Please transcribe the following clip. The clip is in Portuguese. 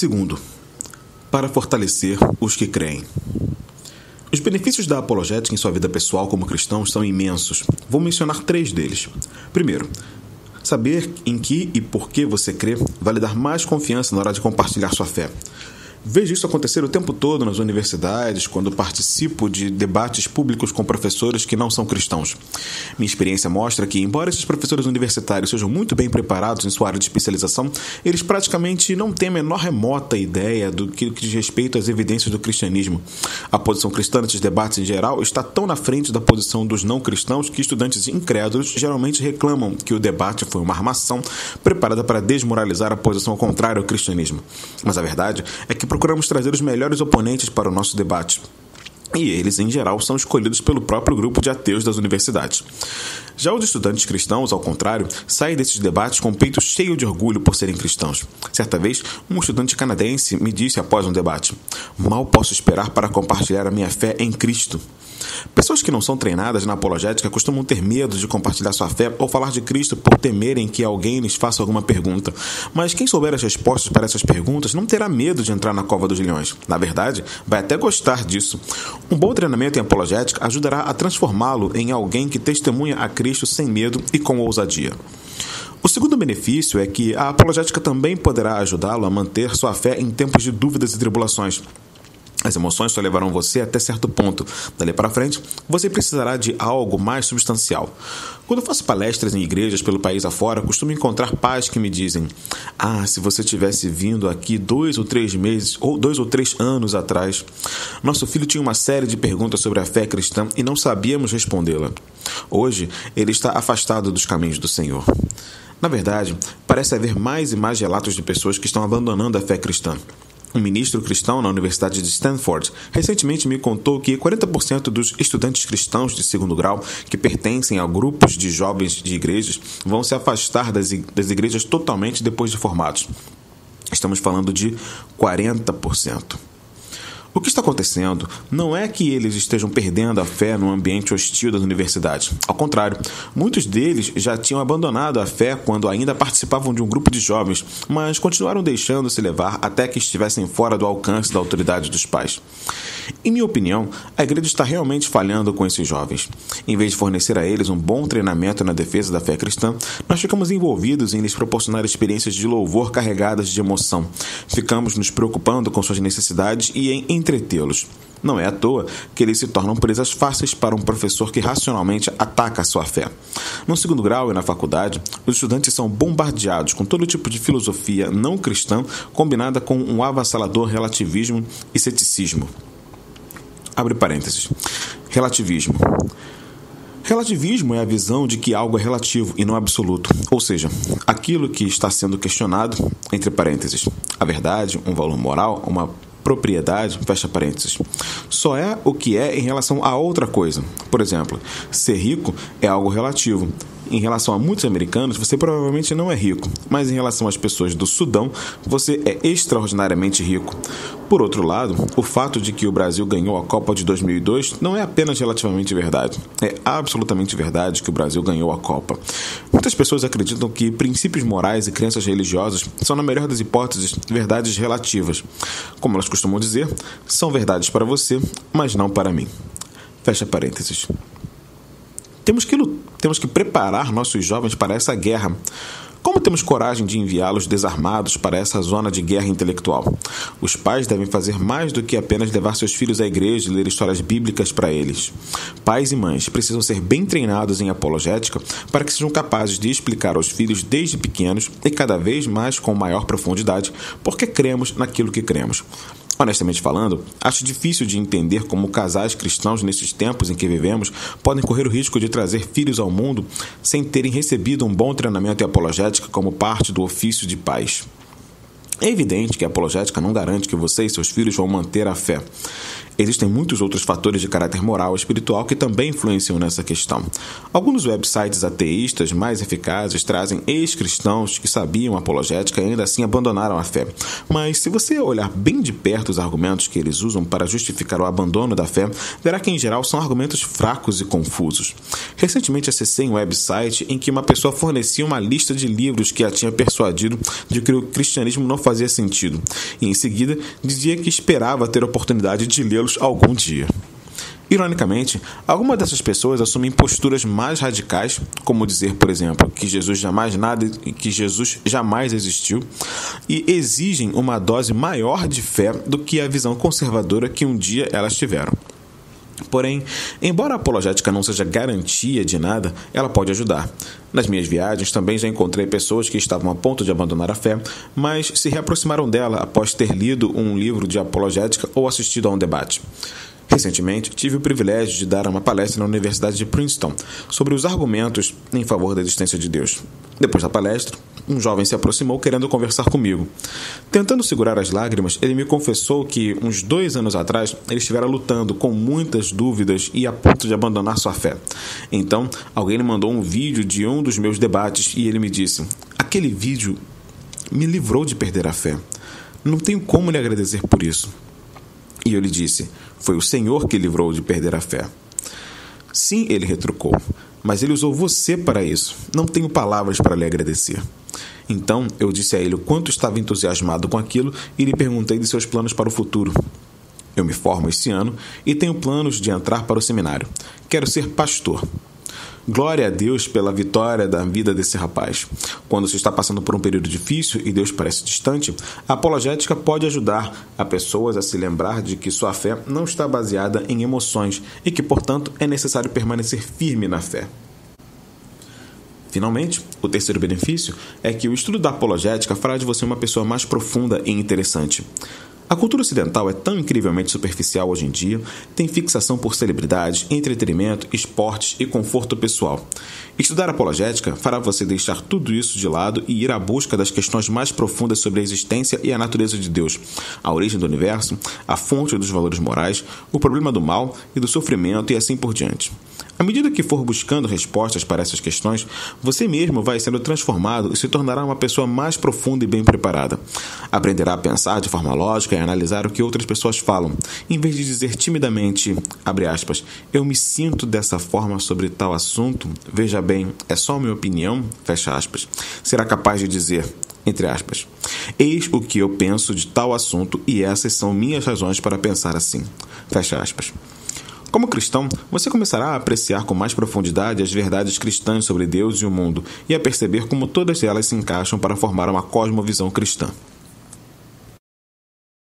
Segundo, para fortalecer os que creem. Os benefícios da apologética em sua vida pessoal como cristão são imensos. Vou mencionar 3 deles. Primeiro, saber em que e por que você crê vai lhe dar mais confiança na hora de compartilhar sua fé. Vejo isso acontecer o tempo todo nas universidades, quando participo de debates públicos com professores que não são cristãos. Minha experiência mostra que, embora esses professores universitários sejam muito bem preparados em sua área de especialização, eles praticamente não têm a menor remota ideia do que diz respeito às evidências do cristianismo. A posição cristã nesses debates em geral está tão na frente da posição dos não cristãos que estudantes incrédulos geralmente reclamam que o debate foi uma armação preparada para desmoralizar a posição contrária ao cristianismo. Mas a verdade é que procuramos trazer os melhores oponentes para o nosso debate. E eles, em geral, são escolhidos pelo próprio grupo de ateus das universidades. Já os estudantes cristãos, ao contrário, saem desses debates com o peito cheio de orgulho por serem cristãos. Certa vez, um estudante canadense me disse após um debate: "Mal posso esperar para compartilhar a minha fé em Cristo." Pessoas que não são treinadas na apologética costumam ter medo de compartilhar sua fé ou falar de Cristo por temerem que alguém lhes faça alguma pergunta. Mas quem souber as respostas para essas perguntas não terá medo de entrar na cova dos leões. Na verdade, vai até gostar disso. Um bom treinamento em apologética ajudará a transformá-lo em alguém que testemunha a Cristo sem medo e com ousadia. O segundo benefício é que a apologética também poderá ajudá-lo a manter sua fé em tempos de dúvidas e tribulações. As emoções só levarão você até certo ponto. Dali para frente, você precisará de algo mais substancial. Quando faço palestras em igrejas pelo país afora, costumo encontrar pais que me dizem: se você tivesse vindo aqui 2 ou 3 meses ou 2 ou 3 anos atrás, nosso filho tinha uma série de perguntas sobre a fé cristã e não sabíamos respondê-la. Hoje, ele está afastado dos caminhos do Senhor." Na verdade, parece haver mais e mais relatos de pessoas que estão abandonando a fé cristã. Um ministro cristão na Universidade de Stanford recentemente me contou que 40% dos estudantes cristãos de 2º grau que pertencem a grupos de jovens de igrejas vão se afastar das igrejas totalmente depois de formados. Estamos falando de 40%. O que está acontecendo não é que eles estejam perdendo a fé no ambiente hostil das universidades. Ao contrário, muitos deles já tinham abandonado a fé quando ainda participavam de um grupo de jovens, mas continuaram deixando-se levar até que estivessem fora do alcance da autoridade dos pais. Em minha opinião, a igreja está realmente falhando com esses jovens. Em vez de fornecer a eles um bom treinamento na defesa da fé cristã, nós ficamos envolvidos em lhes proporcionar experiências de louvor carregadas de emoção. Ficamos nos preocupando com suas necessidades e em entretê-los. Não é à toa que eles se tornam presas fáceis para um professor que racionalmente ataca a sua fé. No 2º grau e na faculdade, os estudantes são bombardeados com todo tipo de filosofia não cristã combinada com um avassalador relativismo e ceticismo. Abre parênteses. Relativismo. Relativismo é a visão de que algo é relativo e não absoluto, ou seja, aquilo que está sendo questionado, entre parênteses, a verdade, um valor moral, uma propriedade, fecha parênteses, só é o que é em relação a outra coisa. Por exemplo, ser rico é algo relativo. Em relação a muitos americanos, você provavelmente não é rico, mas em relação às pessoas do Sudão, você é extraordinariamente rico. Por outro lado, o fato de que o Brasil ganhou a Copa de 2002 não é apenas relativamente verdade. É absolutamente verdade que o Brasil ganhou a Copa. Muitas pessoas acreditam que princípios morais e crenças religiosas são, na melhor das hipóteses, verdades relativas. Como elas costumam dizer, são verdades para você, mas não para mim. Fecha parênteses. Temos que preparar nossos jovens para essa guerra. Como temos coragem de enviá-los desarmados para essa zona de guerra intelectual? Os pais devem fazer mais do que apenas levar seus filhos à igreja e ler histórias bíblicas para eles. Pais e mães precisam ser bem treinados em apologética para que sejam capazes de explicar aos filhos desde pequenos e cada vez mais com maior profundidade porque cremos naquilo que cremos. Honestamente falando, acho difícil de entender como casais cristãos nesses tempos em que vivemos podem correr o risco de trazer filhos ao mundo sem terem recebido um bom treinamento em apologética como parte do ofício de pais. É evidente que a apologética não garante que você e seus filhos vão manter a fé. Existem muitos outros fatores de caráter moral e espiritual que também influenciam nessa questão. Alguns websites ateístas mais eficazes trazem ex-cristãos que sabiam apologética e ainda assim abandonaram a fé. Mas se você olhar bem de perto os argumentos que eles usam para justificar o abandono da fé, verá que em geral são argumentos fracos e confusos. Recentemente acessei um website em que uma pessoa fornecia uma lista de livros que a tinha persuadido de que o cristianismo não fazia sentido, e em seguida dizia que esperava ter a oportunidade de lê-los algum dia. Ironicamente, algumas dessas pessoas assumem posturas mais radicais, como dizer, por exemplo, que Jesus jamais existiu, e exigem uma dose maior de fé do que a visão conservadora que um dia elas tiveram. Porém, embora a apologética não seja garantia de nada, ela pode ajudar. Nas minhas viagens também já encontrei pessoas que estavam a ponto de abandonar a fé, mas se reaproximaram dela após ter lido um livro de apologética ou assistido a um debate. Recentemente, tive o privilégio de dar uma palestra na Universidade de Princeton sobre os argumentos em favor da existência de Deus. Depois da palestra, um jovem se aproximou querendo conversar comigo. Tentando segurar as lágrimas, ele me confessou que, uns 2 anos atrás, ele estivera lutando com muitas dúvidas e a ponto de abandonar sua fé. Então, alguém lhe mandou um vídeo de um dos meus debates e ele me disse: "Aquele vídeo me livrou de perder a fé. Não tenho como lhe agradecer por isso." E eu lhe disse: "Foi o Senhor que livrou de perder a fé." "Sim," ele retrucou, "mas ele usou você para isso. Não tenho palavras para lhe agradecer." Então eu disse a ele o quanto estava entusiasmado com aquilo e lhe perguntei de seus planos para o futuro. "Eu me formo este ano e tenho planos de entrar para o seminário. Quero ser pastor." Glória a Deus pela vitória da vida desse rapaz. Quando se está passando por um período difícil e Deus parece distante, a apologética pode ajudar a pessoas a se lembrar de que sua fé não está baseada em emoções e que, portanto, é necessário permanecer firme na fé. Finalmente, o terceiro benefício é que o estudo da apologética fará de você uma pessoa mais profunda e interessante. A cultura ocidental é tão incrivelmente superficial hoje em dia, tem fixação por celebridades, entretenimento, esportes e conforto pessoal. Estudar apologética fará você deixar tudo isso de lado e ir à busca das questões mais profundas sobre a existência e a natureza de Deus, a origem do universo, a fonte dos valores morais, o problema do mal e do sofrimento e assim por diante. À medida que for buscando respostas para essas questões, você mesmo vai sendo transformado e se tornará uma pessoa mais profunda e bem preparada. Aprenderá a pensar de forma lógica e a analisar o que outras pessoas falam, em vez de dizer timidamente, abre aspas, "eu me sinto dessa forma sobre tal assunto, veja bem, é só minha opinião", fecha aspas. Será capaz de dizer, entre aspas, "eis o que eu penso de tal assunto e essas são minhas razões para pensar assim", fecha aspas. Como cristão, você começará a apreciar com mais profundidade as verdades cristãs sobre Deus e o mundo e a perceber como todas elas se encaixam para formar uma cosmovisão cristã.